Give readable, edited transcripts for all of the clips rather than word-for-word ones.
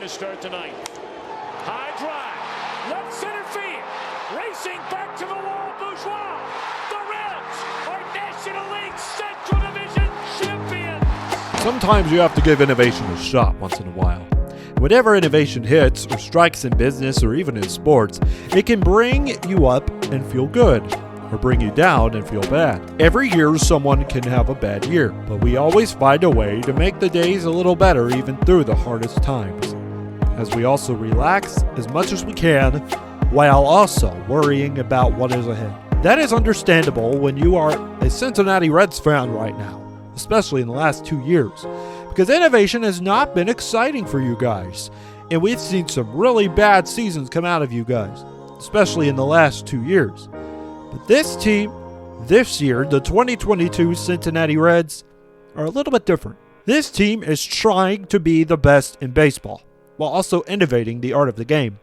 to start tonight. High drive, left center field, racing back to the wall, Bourgeois. The Reds are National League Central Division champions. Sometimes you have to give innovation a shot once in a while. Whenever innovation hits or strikes in business or even in sports, it can bring you up and feel good, or bring you down and feel bad. Every year someone can have a bad year, but we always find a way to make the days a little better even through the hardest times, as we also relax as much as we can while also worrying about what is ahead. That is understandable when you are a Cincinnati Reds fan right now, especially in the last 2 years, because innovation has not been exciting for you guys, and we've seen some really bad seasons come out of you guys, especially in the last 2 years. But this team, this year, the 2022 Cincinnati Reds, are a little bit different. This team is trying to be the best in baseball, while also innovating the art of the game.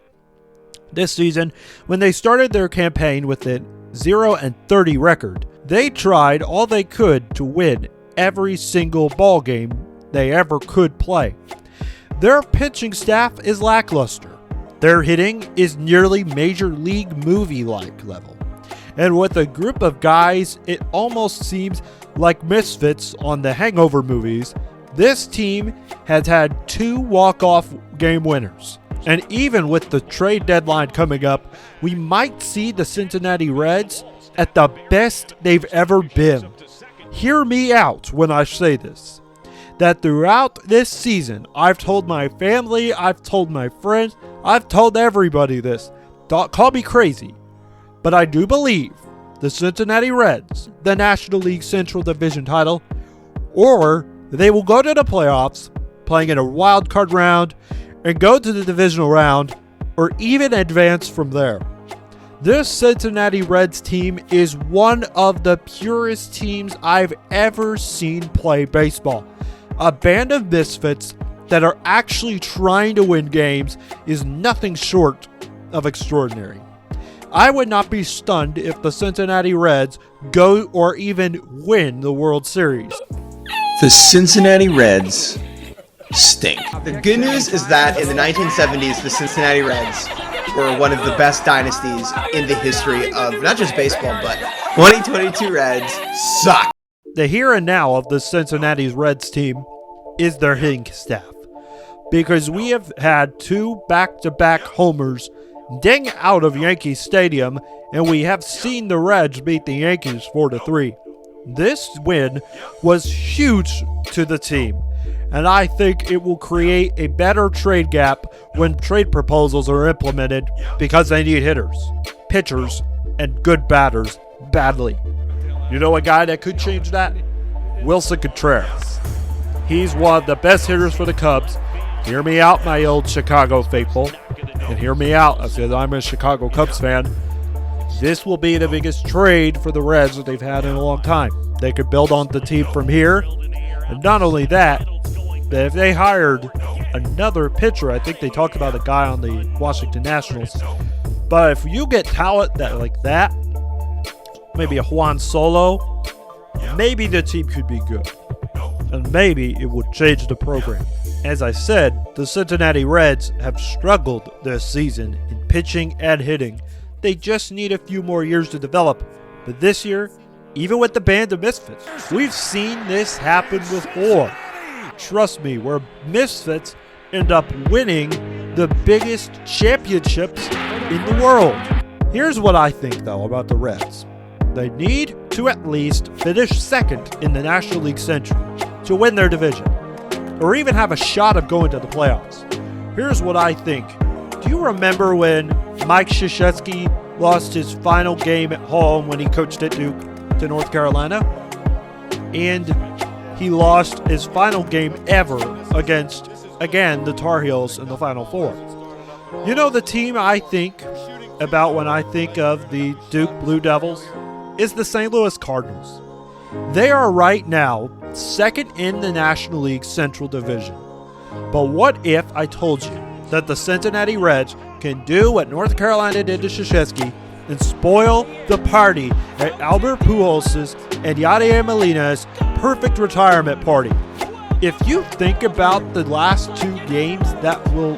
This season, when they started their campaign with a 0-30 record, they tried all they could to win every single ball game they ever could play. Their pitching staff is lackluster. Their hitting is nearly major league movie-like level. And with a group of guys, it almost seems like misfits on the Hangover movies. This team has had 2 walk-off game winners. And even with the trade deadline coming up, we might see the Cincinnati Reds at the best they've ever been. Hear me out when I say this, that throughout this season, I've told my family, I've told my friends, I've told everybody this. Don't call me crazy, but I do believe the Cincinnati Reds, the National League Central Division title, or they will go to the playoffs, playing in a wild card round, and go to the divisional round, or even advance from there. This Cincinnati Reds team is one of the purest teams I've ever seen play baseball. A band of misfits that are actually trying to win games is nothing short of extraordinary. I would not be stunned if the Cincinnati Reds go or even win the World Series. The Cincinnati Reds stink. The good news is that in the 1970s, the Cincinnati Reds were one of the best dynasties in the history of not just baseball, but 2022 Reds suck. The here and now of the Cincinnati Reds team is their hitting staff, because we have had 2 back-to-back homers ding out of Yankee Stadium, and we have seen the Reds beat the Yankees 4-3. This win was huge to the team, and I think it will create a better trade gap when trade proposals are implemented, because they need hitters, pitchers, and good batters badly. You know a guy that could change that? Wilson Contreras. He's one of the best hitters for the Cubs. Hear me out, my old Chicago faithful, and hear me out, because I'm a Chicago Cubs fan. This will be the biggest trade for the Reds that they've had in a long time. They could build on the team from here, and not only that, but if they hired another pitcher, I think they talked about a guy on the Washington Nationals, but if you get talent like that, maybe a Juan Solo, maybe the team could be good, and maybe it would change the program. As I said, the Cincinnati Reds have struggled this season in pitching and hitting. They just need a few more years to develop. But this year, even with the band of misfits, we've seen this happen before. Trust me, where misfits end up winning the biggest championships in the world. Here's what I think, though, about the Reds. They need to at least finish second in the National League Central to win their division, or even have a shot of going to the playoffs. Here's what I think. Do you remember when Mike Krzyzewski lost his final game at home when he coached at Duke to North Carolina? And he lost his final game ever against, again, the Tar Heels in the Final Four. You know the team I think about when I think of the Duke Blue Devils is the St. Louis Cardinals. They are right now second in the National League Central Division. But what if I told you that the Cincinnati Reds can do what North Carolina did to Krzyzewski and spoil the party at Albert Pujols' and Yadier Molina's perfect retirement party? If you think about the last 2 games that will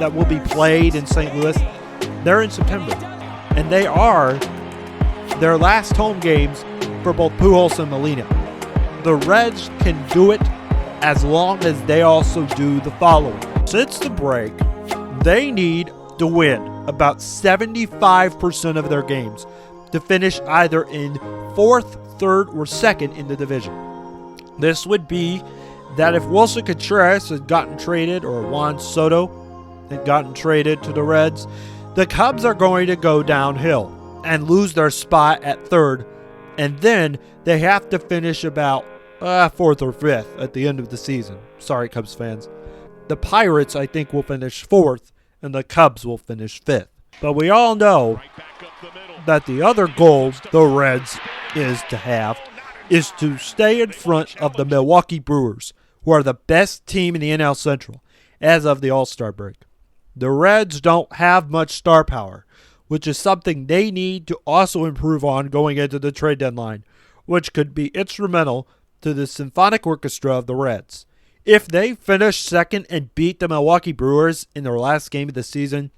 that will be played in St. Louis, they're in September. And they are their last home games for both Pujols and Molina. The Reds can do it as long as they also do the following. Since the break, they need to win about 75% of their games to finish either in 4th, 3rd, or 2nd in the division. This would be that if Wilson Contreras had gotten traded or Juan Soto had gotten traded to the Reds, the Cubs are going to go downhill and lose their spot at 3rd, and then they have to finish about 4th or 5th at the end of the season. Sorry, Cubs fans. The Pirates, I think, will finish 4th, and the Cubs will finish 5th. But we all know that the other goal the Reds is to stay in front of the Milwaukee Brewers, who are the best team in the NL Central as of the All-Star break. The Reds don't have much star power, which is something they need to also improve on going into the trade deadline, which could be instrumental to the symphonic orchestra of the Reds. If they finish 2nd and beat the Milwaukee Brewers in their last game of the season,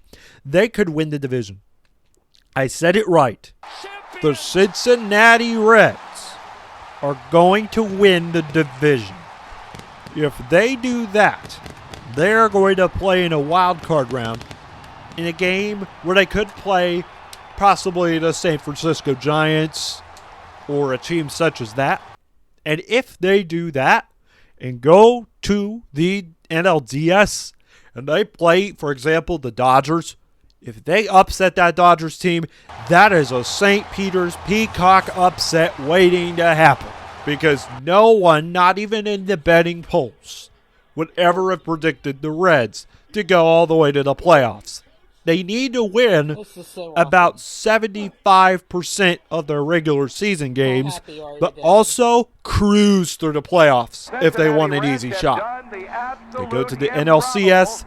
they could win the division. I said it right. The Cincinnati Reds are going to win the division. If they do that, they're going to play in a wild card round in a game where they could play possibly the San Francisco Giants or a team such as that. And if they do that and go to the NLDS and they play, for example, the Dodgers, if they upset that Dodgers team, that is a St. Peter's Peacock upset waiting to happen. Because no one, not even in the betting polls, would ever have predicted the Reds to go all the way to the playoffs. They need to win about 75% of their regular season games, but also cruise through the playoffs if they want an easy shot. They go to the NLCS.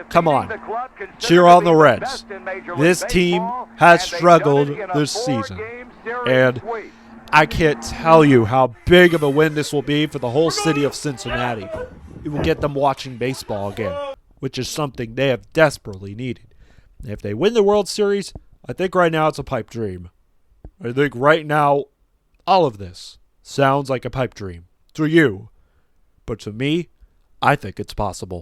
Come on, cheer on the Reds. This team has struggled this season, and I can't tell you how big of a win this will be for the whole city of Cincinnati. It will get them watching baseball again, which is something they have desperately needed. If they win the World Series, I think right now it's a pipe dream. I think right now all of this sounds like a pipe dream to you. But to me, I think it's possible.